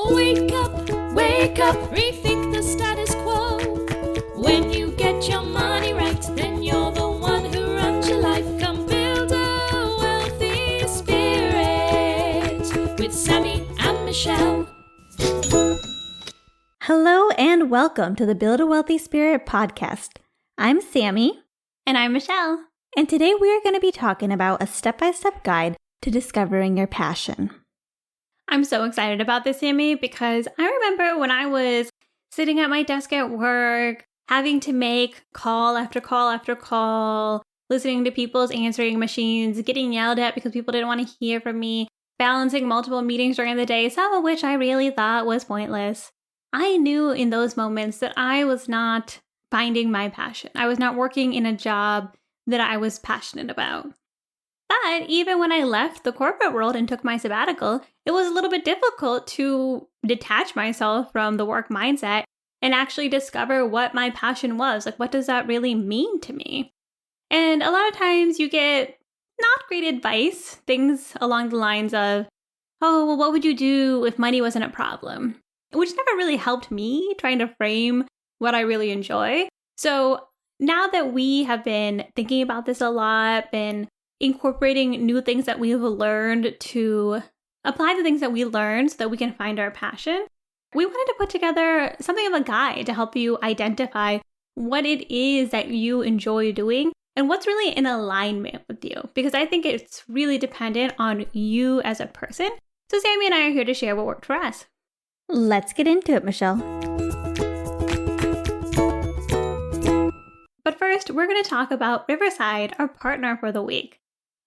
Oh, wake up, rethink the status quo. When you get your money right, then you're the one who runs your life. Come build a wealthy spirit with Sammie and Michelle. Hello and welcome to the Build a Wealthy Spirit podcast. I'm Sammie. And I'm Michelle. And today we are going to be talking about a step-by-step guide to discovering your passion. I'm so excited about this, Sammie, because I remember when I was sitting at my desk at work, having to make call after call after call, listening to people's answering machines, getting yelled at because people didn't want to hear from me, balancing multiple meetings during the day, some of which I really thought was pointless. I knew in those moments that I was not finding my passion. I was not working in a job that I was passionate about. But even when I left the corporate world and took my sabbatical, it was a little bit difficult to detach myself from the work mindset and actually discover what my passion was. Like, what does that really mean to me? And a lot of times you get not great advice, things along the lines of, oh, well, what would you do if money wasn't a problem? Which never really helped me trying to frame what I really enjoy. So now that we have been thinking about this a lot, been incorporating new things that we've learned to apply the things that we learned so that we can find our passion, we wanted to put together something of a guide to help you identify what it is that you enjoy doing and what's really in alignment with you. Because I think it's really dependent on you as a person. So Sammie and I are here to share what worked for us. Let's get into it, Michelle. But first, we're going to talk about Riverside, our partner for the week.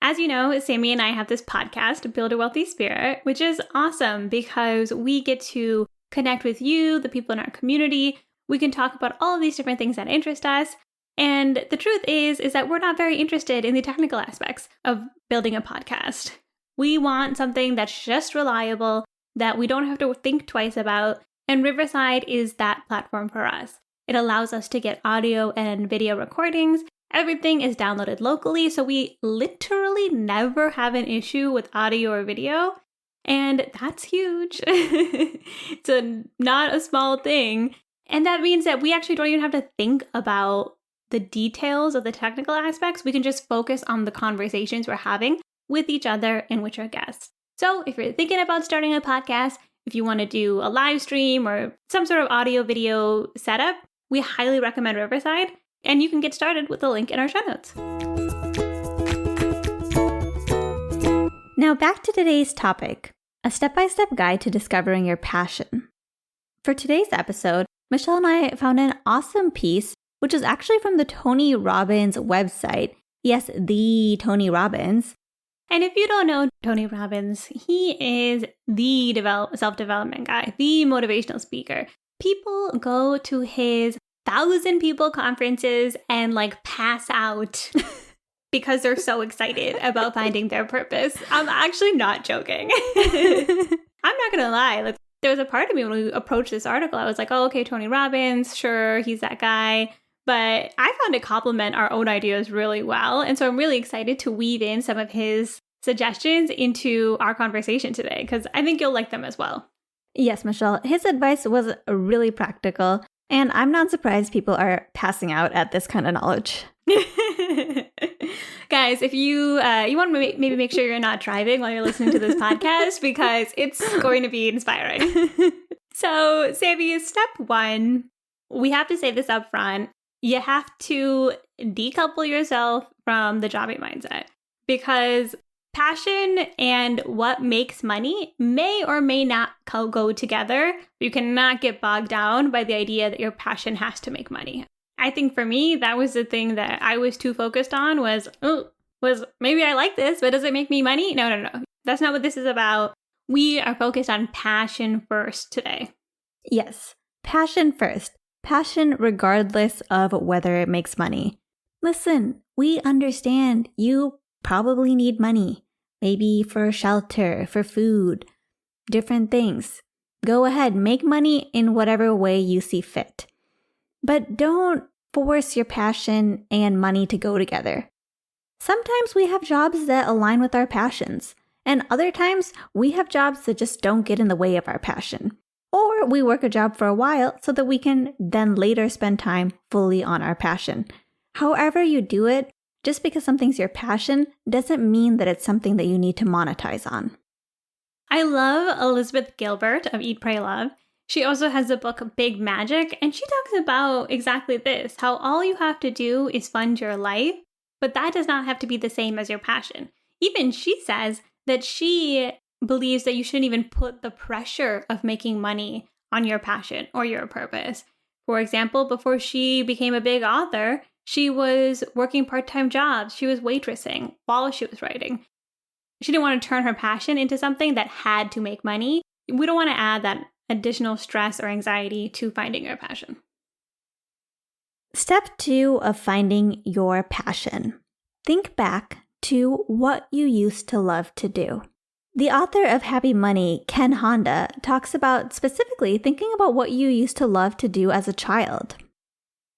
As you know, Sammie and I have this podcast, Build a Wealthy Spirit, which is awesome because we get to connect with you, the people in our community. We can talk about all of these different things that interest us. And the truth is that we're not very interested in the technical aspects of building a podcast. We want something that's just reliable, that we don't have to think twice about. And Riverside is that platform for us. It allows us to get audio and video recordings. Everything is downloaded locally, so we literally never have an issue with audio or video. And that's huge. It's not a small thing. And that means that we actually don't even have to think about the details of the technical aspects. We can just focus on the conversations we're having with each other and with our guests. So if you're thinking about starting a podcast, if you want to do a live stream or some sort of audio video setup, we highly recommend Riverside, and you can get started with the link in our show notes. Now back to today's topic, a step-by-step guide to discovering your passion. For today's episode, Michelle and I found an awesome piece, which is actually from the Tony Robbins website. Yes, the Tony Robbins. And if you don't know Tony Robbins, he is the self-development guy, the motivational speaker. People go to his 1,000-people conferences and pass out because they're so excited about finding their purpose. I'm actually not joking. I'm not going to lie. There was a part of me when we approached this article, I was like, oh, okay, Tony Robbins, sure, he's that guy. But I found it complement our own ideas really well. And so I'm really excited to weave in some of his suggestions into our conversation today, because I think you'll like them as well. Yes, Michelle, his advice was really practical, and I'm not surprised people are passing out at this kind of knowledge. Guys, if you want to maybe make sure you're not driving while you're listening to this podcast, because it's going to be inspiring. So, Sammie, step one, we have to say this up front. You have to decouple yourself from the jobbing mindset, because passion and what makes money may or may not go together. You cannot get bogged down by the idea that your passion has to make money. I think for me, that was the thing that I was too focused on was maybe I like this, but does it make me money? No. That's not what this is about. We are focused on passion first today. Yes, passion first. Passion regardless of whether it makes money. Listen, we understand you probably need money. Maybe for shelter, for food, different things. Go ahead, make money in whatever way you see fit. But don't force your passion and money to go together. Sometimes we have jobs that align with our passions, and other times we have jobs that just don't get in the way of our passion. Or we work a job for a while so that we can then later spend time fully on our passion. However you do it, just because something's your passion doesn't mean that it's something that you need to monetize on. I love Elizabeth Gilbert of Eat, Pray, Love. She also has the book Big Magic, and she talks about exactly this, how all you have to do is fund your life, but that does not have to be the same as your passion. Even she says that she believes that you shouldn't even put the pressure of making money on your passion or your purpose. For example, before she became a big author, she was working part-time jobs. She was waitressing while she was writing. She didn't want to turn her passion into something that had to make money. We don't want to add that additional stress or anxiety to finding your passion. Step 2 of finding your passion. Think back to what you used to love to do. The author of Happy Money, Ken Honda, talks about specifically thinking about what you used to love to do as a child.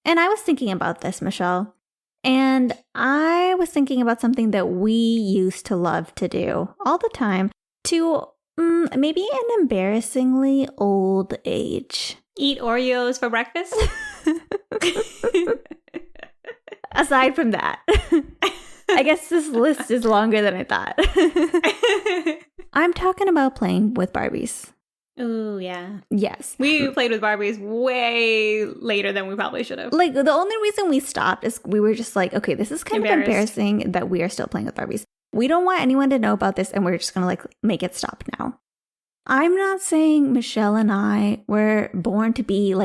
And I was thinking about this, Michelle. And I was thinking about something that we used to love to do all the time to maybe an embarrassingly old age. Eat Oreos for breakfast? Aside from that, I guess this list is longer than I thought. I'm talking about playing with Barbies. Ooh, yeah. Yes. We played with Barbies way later than we probably should have. Like, the only reason we stopped is we were just like, okay, this is kind of embarrassing that we are still playing with Barbies. We don't want anyone to know about this, and we're just going to, make it stop now. I'm not saying Michelle and I were born to be,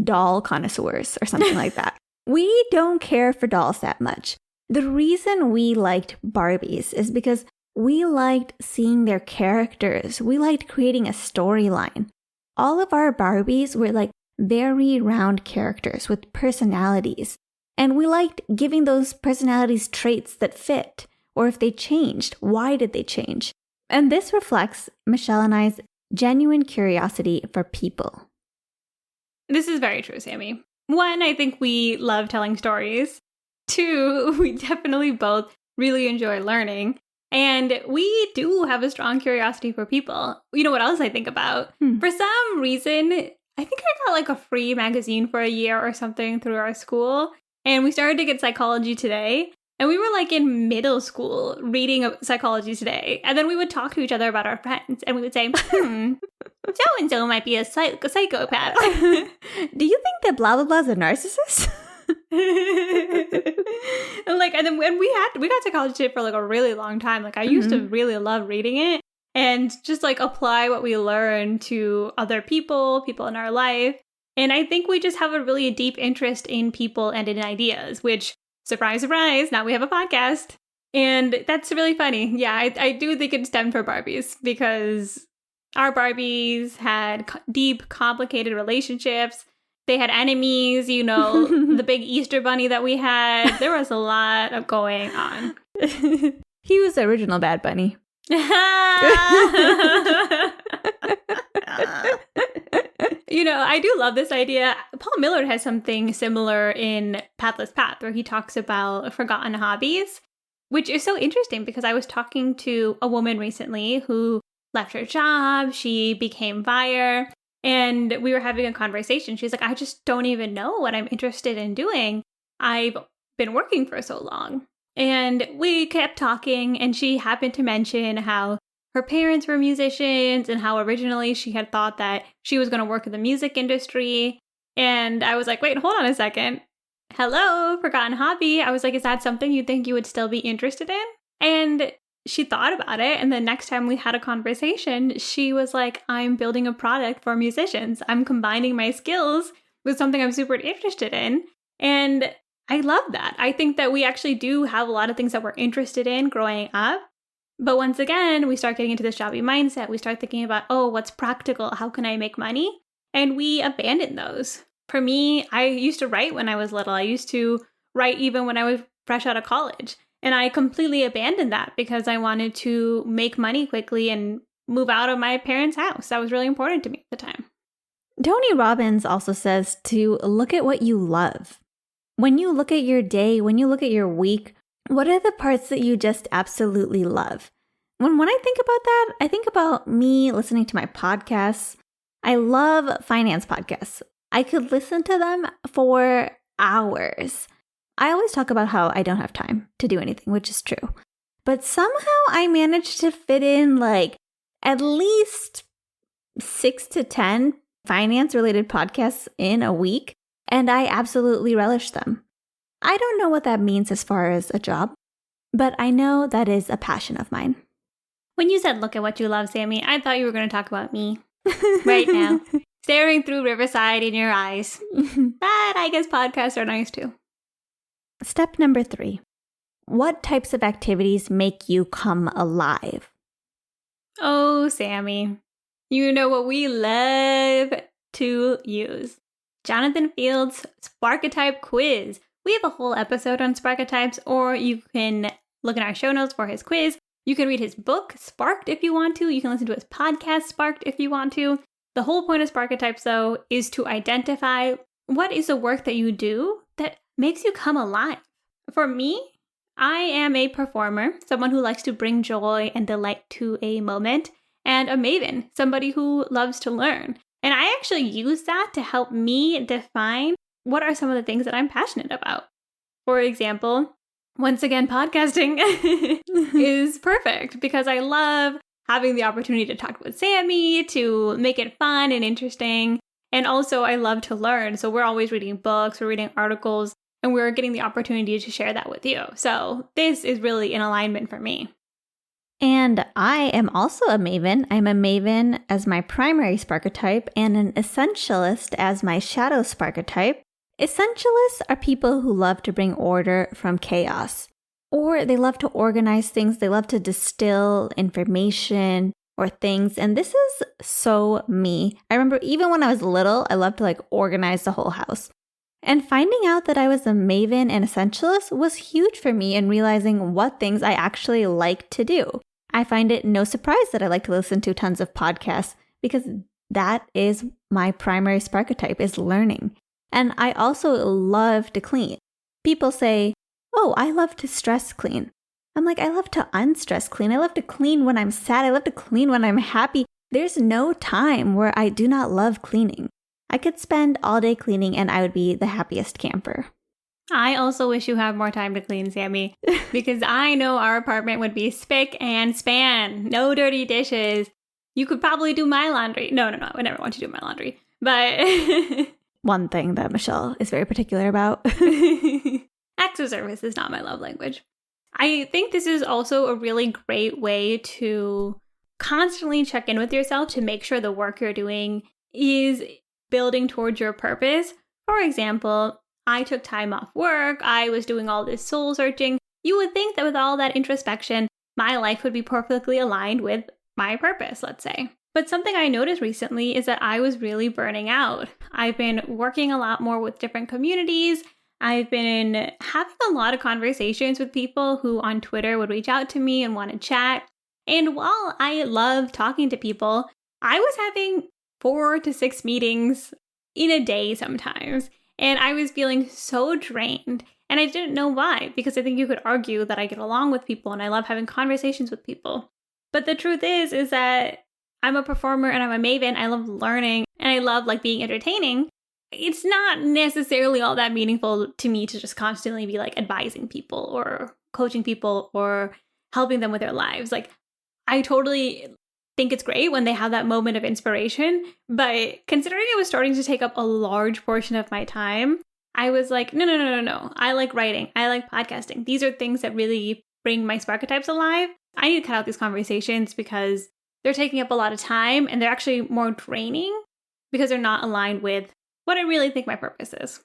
doll connoisseurs or something like that. We don't care for dolls that much. The reason we liked Barbies is because we liked seeing their characters. We liked creating a storyline. All of our Barbies were very round characters with personalities. And we liked giving those personalities traits that fit. Or if they changed, why did they change? And this reflects Michelle and I's genuine curiosity for people. This is very true, Sammie. 1, I think we love telling stories. 2, we definitely both really enjoy learning. And we do have a strong curiosity for people. You know what else I think about? For some reason, I think I got a free magazine for a year or something through our school. And we started to get Psychology Today. And we were in middle school reading Psychology Today. And then we would talk to each other about our friends. And we would say, so-and-so might be a psychopath. Do you think that blah, blah, blah is a narcissist? And then when we got Psychology Today for a really long time. I used to really love reading it and just apply what we learn to other people in our life. And I think we just have a really deep interest in people and in ideas, which, surprise, surprise, now we have a podcast. And that's really funny. Yeah, I do think it stemmed from Barbies because our Barbies had deep, complicated relationships. They had enemies, the big Easter bunny that we had. There was a lot of going on. He was the original Bad Bunny. I do love this idea. Paul Millard has something similar in Pathless Path, where he talks about forgotten hobbies, which is so interesting because I was talking to a woman recently who left her job. She became buyer. And we were having a conversation. She's like, I just don't even know what I'm interested in doing. I've been working for so long. And we kept talking, and she happened to mention how her parents were musicians and how originally she had thought that she was going to work in the music industry. And I was like, wait, hold on a second. Hello, forgotten hobby. I was like, is that something you think you would still be interested in? And she thought about it. And the next time we had a conversation, she was like, I'm building a product for musicians. I'm combining my skills with something I'm super interested in. And I love that. I think that we actually do have a lot of things that we're interested in growing up. But once again, we start getting into this jobby mindset. We start thinking about, what's practical? How can I make money? And we abandon those. For me, I used to write when I was little. I used to write even when I was fresh out of college. And I completely abandoned that because I wanted to make money quickly and move out of my parents' house. That was really important to me at the time. Tony Robbins also says to look at what you love. When you look at your day, when you look at your week, what are the parts that you just absolutely love? When I think about that, I think about me listening to my podcasts. I love finance podcasts. I could listen to them for hours. I always talk about how I don't have time to do anything, which is true. But somehow I managed to fit in like at least 6 to 10 finance-related podcasts in a week, and I absolutely relish them. I don't know what that means as far as a job, but I know that is a passion of mine. When you said look at what you love, Sammie, I thought you were going to talk about me right now, staring through Riverside in your eyes. But I guess podcasts are nice too. Step number 3. What types of activities make you come alive? Oh, Sammie, you know what we love to use. Jonathan Field's Sparketype quiz. We have a whole episode on Sparketypes, or you can look in our show notes for his quiz. You can read his book, Sparked, if you want to. You can listen to his podcast, Sparked, if you want to. The whole point of Sparketypes, though, is to identify what is the work that you do that makes you come alive. For me, I am a performer, someone who likes to bring joy and delight to a moment, and a maven, somebody who loves to learn. And I actually use that to help me define what are some of the things that I'm passionate about. For example, once again, podcasting is perfect because I love having the opportunity to talk with Sammie, to make it fun and interesting. And also I love to learn. So we're always reading books, we're reading articles, and we're getting the opportunity to share that with you. So this is really in alignment for me. And I am also a maven. I'm a maven as my primary Sparketype and an essentialist as my shadow Sparketype. Essentialists are people who love to bring order from chaos, or they love to organize things. They love to distill information or things. And this is so me. I remember even when I was little, I loved to like organize the whole house. And finding out that I was a maven and essentialist was huge for me in realizing what things I actually like to do. I find it no surprise that I like to listen to tons of podcasts because that is my primary Sparketype, is learning. And I also love to clean. People say, oh, I love to stress clean. I'm like, I love to unstress clean. I love to clean when I'm sad. I love to clean when I'm happy. There's no time where I do not love cleaning. I could spend all day cleaning and I would be the happiest camper. I also wish you had more time to clean, Sammie, because I know our apartment would be spick and span. No dirty dishes. You could probably do my laundry. No. I never want you to do my laundry. But one thing that Michelle is very particular about. Acts of service is not my love language. I think this is also a really great way to constantly check in with yourself to make sure the work you're doing is building towards your purpose. For example, I took time off work. I was doing all this soul searching. You would think that with all that introspection, my life would be perfectly aligned with my purpose, let's say. But something I noticed recently is that I was really burning out. I've been working a lot more with different communities. I've been having a lot of conversations with people who on Twitter would reach out to me and want to chat. And while I love talking to people, I was having 4 to 6 meetings in a day sometimes. And I was feeling so drained. And I didn't know why, because I think you could argue that I get along with people and I love having conversations with people. But the truth is that I'm a performer and I'm a maven. I love learning and I love like being entertaining. It's not necessarily all that meaningful to me to just constantly be like advising people or coaching people or helping them with their lives. Like, I totally think it's great when they have that moment of inspiration. But considering it was starting to take up a large portion of my time, I was like, no. I like writing. I like podcasting. These are things that really bring my Sparketypes alive. I need to cut out these conversations because they're taking up a lot of time and they're actually more draining because they're not aligned with what I really think my purpose is.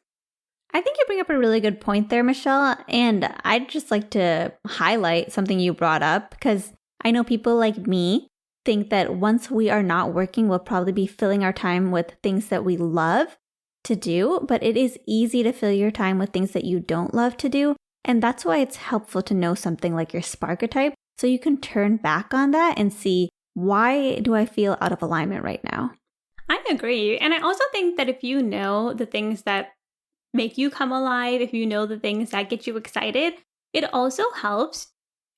I think you bring up a really good point there, Michelle. And I'd just like to highlight something you brought up because I know people like me think that once we are not working, we'll probably be filling our time with things that we love to do. But it is easy to fill your time with things that you don't love to do. And that's why it's helpful to know something like your Sparketype so you can turn back on that and see, why do I feel out of alignment right now? I agree. And I also think that if you know the things that make you come alive, if you know the things that get you excited, it also helps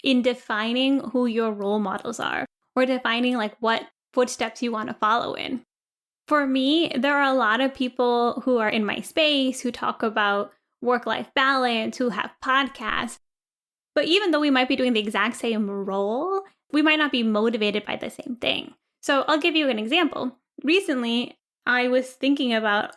in defining who your role models are or defining like what footsteps you want to follow in. For me, there are a lot of people who are in my space who talk about work-life balance, who have podcasts. But even though we might be doing the exact same role, we might not be motivated by the same thing. So I'll give you an example. Recently, I was thinking about,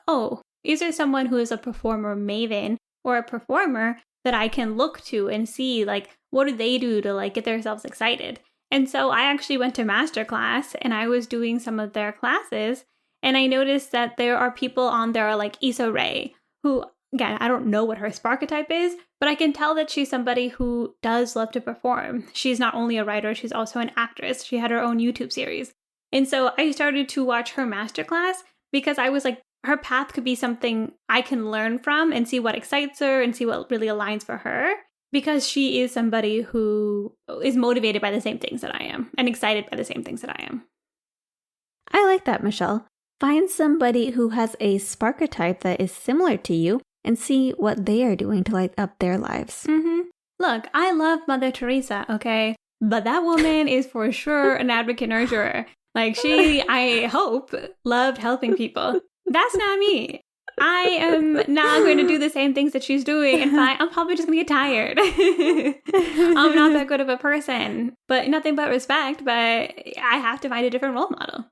is there someone who is a performer maven or a performer that I can look to and see, like, what do they do to, like, get themselves excited? And so I actually went to masterclass and I was doing some of their classes. And I noticed that there are people on there like Issa Rae, who, again, I don't know what her Sparketype is, but I can tell that she's somebody who does love to perform. She's not only a writer, she's also an actress. She had her own YouTube series. And so I started to watch her masterclass because I was like, her path could be something I can learn from and see what excites her and see what really aligns for her, because she is somebody who is motivated by the same things that I am and excited by the same things that I am. I like that, Michelle. Find somebody who has a Sparketype that is similar to you and see what they are doing to light up their lives. Mm-hmm. Look, I love Mother Teresa, okay? But that woman is for sure an advocate nurturer. Like, she, I hope, loved helping people. That's not me. I am not going to do the same things that she's doing. And I'm probably just going to get tired. I'm not that good of a person. But nothing but respect. But I have to find a different role model.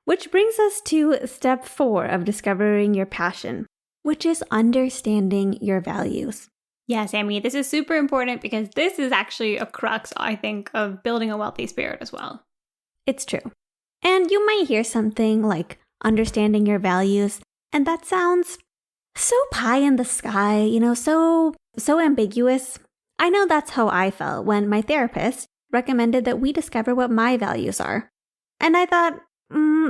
Which brings us to step 4 of discovering your passion, which is understanding your values. Yeah, Sammie, this is super important because this is actually a crux, I think, of building a wealthy spirit as well. It's true. And you might hear something like understanding your values, and that sounds so pie in the sky, so ambiguous. I know that's how I felt when my therapist recommended that we discover what my values are. And I thought,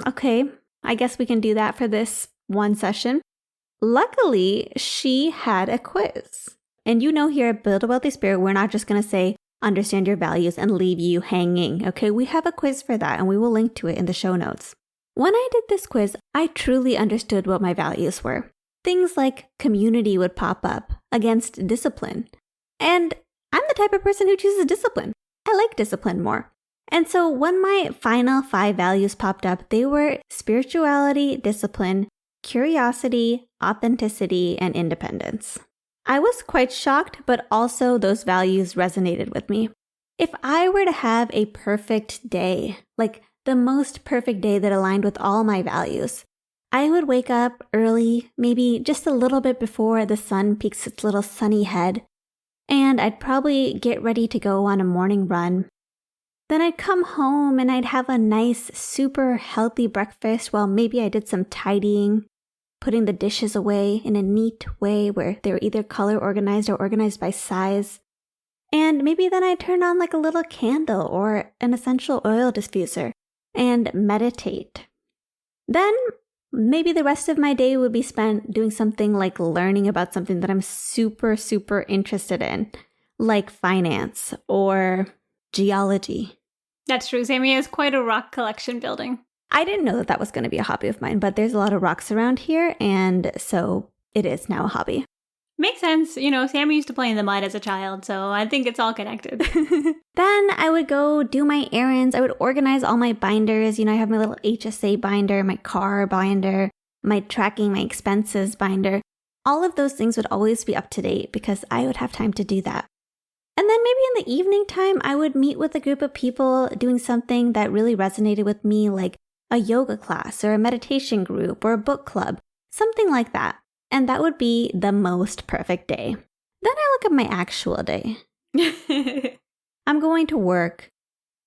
okay, I guess we can do that for this one session. Luckily, she had a quiz. And here at Build a Wealthy Spirit, we're not just going to say, understand your values and leave you hanging. Okay, we have a quiz for that and we will link to it in the show notes. When I did this quiz, I truly understood what my values were. Things like community would pop up against discipline. And I'm the type of person who chooses discipline. I like discipline more. And so when my final 5 values popped up, they were spirituality, discipline, curiosity, authenticity, and independence. I was quite shocked, but also those values resonated with me. If I were to have a perfect day, like the most perfect day that aligned with all my values, I would wake up early, maybe just a little bit before the sun peeks its little sunny head, and I'd probably get ready to go on a morning run. Then I'd come home and I'd have a nice, super healthy breakfast while maybe I did some tidying, putting the dishes away in a neat way where they were either color organized or organized by size. And maybe then I'd turn on like a little candle or an essential oil diffuser and meditate. Then maybe the rest of my day would be spent doing something like learning about something that I'm super, super interested in, like finance or geology. That's true. Sammie has quite a rock collection building. I didn't know that was going to be a hobby of mine, but there's a lot of rocks around here, and so it is now a hobby. Makes sense. Sammie used to play in the mud as a child, so I think it's all connected. Then I would go do my errands. I would organize all my binders. I have my little HSA binder, my car binder, my tracking my expenses binder. All of those things would always be up to date because I would have time to do that. And then maybe in the evening time, I would meet with a group of people doing something that really resonated with me, like a yoga class or a meditation group or a book club, something like that. And that would be the most perfect day. Then I look at my actual day. I'm going to work.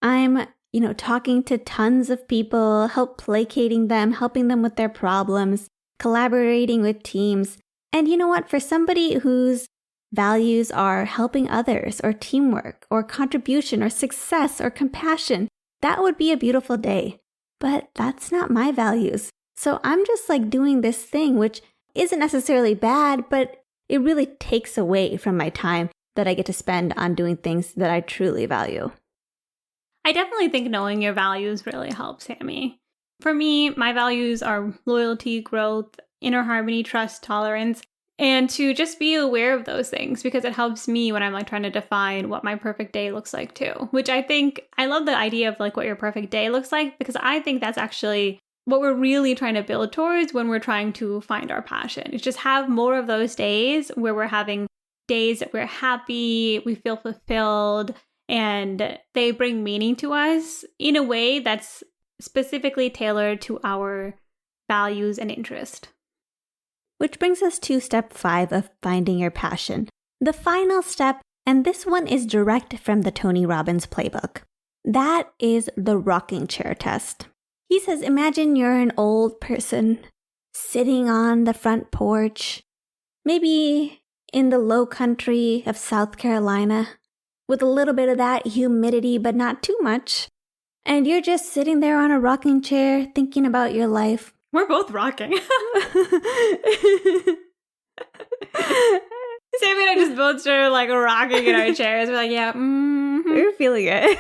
I'm, talking to tons of people, placating them, helping them with their problems, collaborating with teams. And you know what? For somebody whose values are helping others or teamwork or contribution or success or compassion, that would be a beautiful day. But that's not my values. So I'm just like doing this thing, which isn't necessarily bad, but it really takes away from my time that I get to spend on doing things that I truly value. I definitely think knowing your values really helps, Sammie. For me, my values are loyalty, growth, inner harmony, trust, tolerance, and to just be aware of those things because it helps me when I'm like trying to define what my perfect day looks like too, which I love the idea of like what your perfect day looks like because I think that's actually what we're really trying to build towards when we're trying to find our passion. Is just have more of those days where we're having days that we're happy, we feel fulfilled, and they bring meaning to us in a way that's specifically tailored to our values and interest. Which brings us to step 5 of finding your passion. The final step, and this one is direct from the Tony Robbins playbook. That is the rocking chair test. He says, imagine you're an old person sitting on the front porch, maybe in the low country of South Carolina, with a little bit of that humidity, but not too much. And you're just sitting there on a rocking chair thinking about your life. We're both rocking. Sammy and I just both started like rocking in our chairs. We're like, yeah, We're feeling it.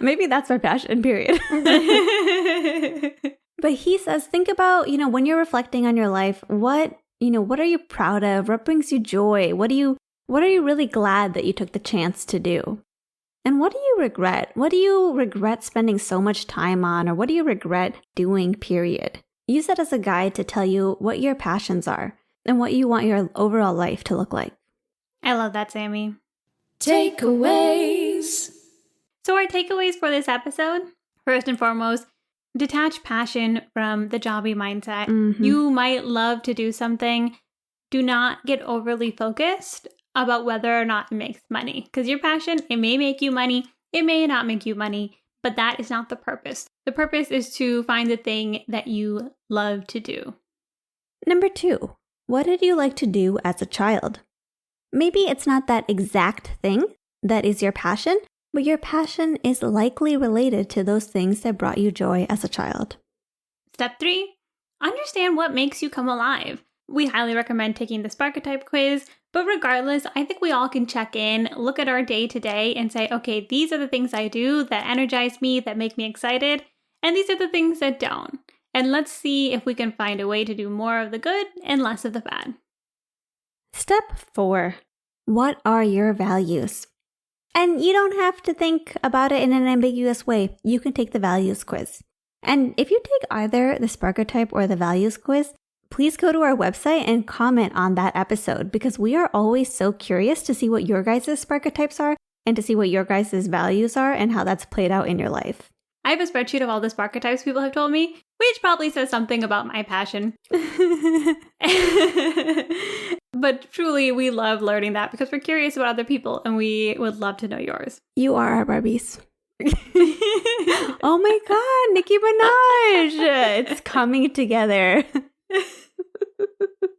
Maybe that's our passion, period. But he says, think about, when you're reflecting on your life, what are you proud of? What brings you joy? What are you really glad that you took the chance to do? And what do you regret? What do you regret spending so much time on? Or what do you regret doing, period? Use that as a guide to tell you what your passions are and what you want your overall life to look like. I love that, Sammy. Takeaways. So our takeaways for this episode, first and foremost, detach passion from the jobby mindset. Mm-hmm. You might love to do something. Do not get overly focused about whether or not it makes money. Because your passion, it may make you money, it may not make you money, but that is not the purpose. The purpose is to find the thing that you love to do. Number 2, what did you like to do as a child? Maybe it's not that exact thing that is your passion, but your passion is likely related to those things that brought you joy as a child. Step 3, understand what makes you come alive. We highly recommend taking the Sparketype quiz, but regardless, I think we all can check in, look at our day to day and say, okay, these are the things I do that energize me, that make me excited, and these are the things that don't. And let's see if we can find a way to do more of the good and less of the bad. Step 4, what are your values? And you don't have to think about it in an ambiguous way. You can take the values quiz. And if you take either the Sparketype or the values quiz, please go to our website and comment on that episode because we are always so curious to see what your guys' Sparketypes are and to see what your guys' values are and how that's played out in your life. I have a spreadsheet of all the Sparketypes people have told me, which probably says something about my passion. But truly, we love learning that because we're curious about other people and we would love to know yours. You are our Barbies. Oh my God, Nicki Minaj! It's coming together.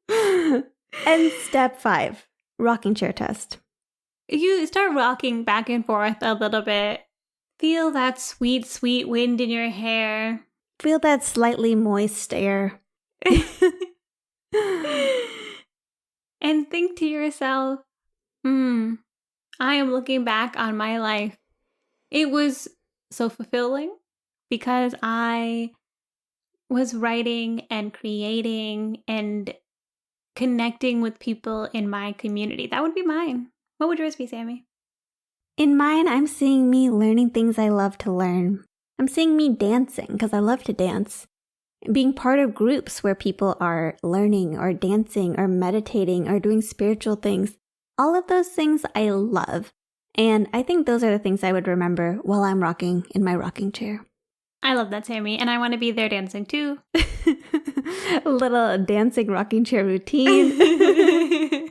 And step 5, rocking chair test. You start rocking back and forth a little bit. Feel that sweet, sweet wind in your hair. Feel that slightly moist air. And think to yourself, I am looking back on my life. It was so fulfilling because I was writing and creating and connecting with people in my community. That would be mine. What would yours be, Sammy? In mine, I'm seeing me learning things I love to learn. I'm seeing me dancing because I love to dance. Being part of groups where people are learning or dancing or meditating or doing spiritual things. All of those things I love. And I think those are the things I would remember while I'm rocking in my rocking chair. I love that, Sammy. And I want to be there dancing too. A little dancing rocking chair routine.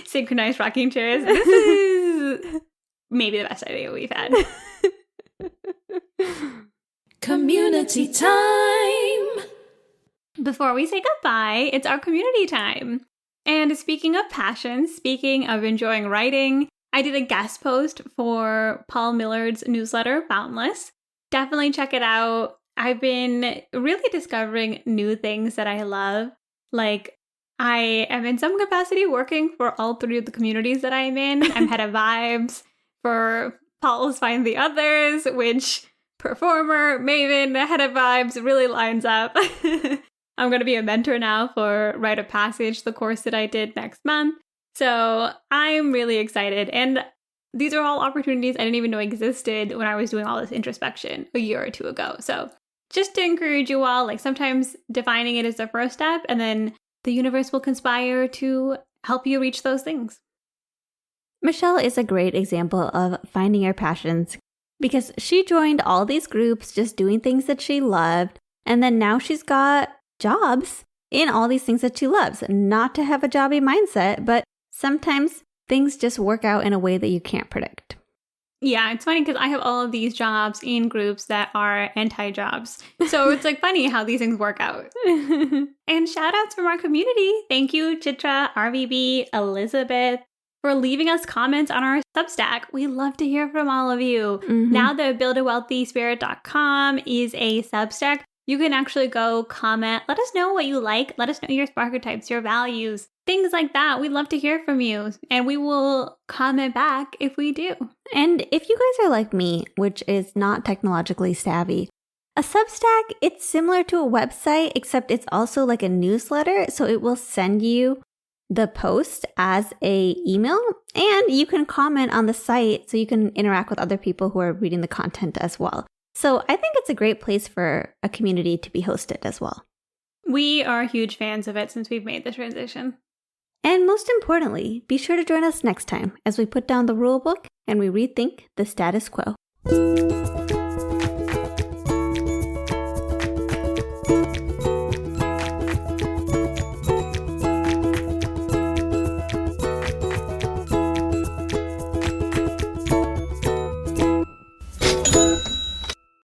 Synchronized rocking chairs. This is maybe the best idea we've had. Community time. Before we say goodbye, it's our community time. And speaking of passion, speaking of enjoying writing, I did a guest post for Paul Millard's newsletter, Boundless. Definitely check it out. I've been really discovering new things that I love. Like, I am in some capacity working for all 3 of the communities that I'm in. I'm head of vibes for Paul's Find the Others, which performer, maven, head of vibes really lines up. I'm going to be a mentor now for Rite of Passage, the course that I did next month. So I'm really excited. And these are all opportunities I didn't even know existed when I was doing all this introspection a year or two ago. So just to encourage you all, like sometimes defining it is the first step, and then the universe will conspire to help you reach those things. Michelle is a great example of finding her passions because she joined all these groups just doing things that she loved. And then now she's got jobs in all these things that she loves. Not to have a jobby mindset, but sometimes things just work out in a way that you can't predict. Yeah, it's funny because I have all of these jobs in groups that are anti-jobs. So it's like funny how these things work out. And shout outs from our community. Thank you, Chitra, RVB, Elizabeth, for leaving us comments on our Substack. We love to hear from all of you. Mm-hmm. Now that buildawealthyspirit.com is a Substack, you can actually go comment. Let us know what you like. Let us know your Sparketypes, your values, things like that. We'd love to hear from you. And we will comment back if we do. And if you guys are like me, which is not technologically savvy, a Substack, it's similar to a website, except it's also like a newsletter. So it will send you the post as a email, and you can comment on the site so you can interact with other people who are reading the content as well. So I think it's a great place for a community to be hosted as well. We are huge fans of it since we've made the transition. And most importantly, be sure to join us next time as we put down the rule book and we rethink the status quo.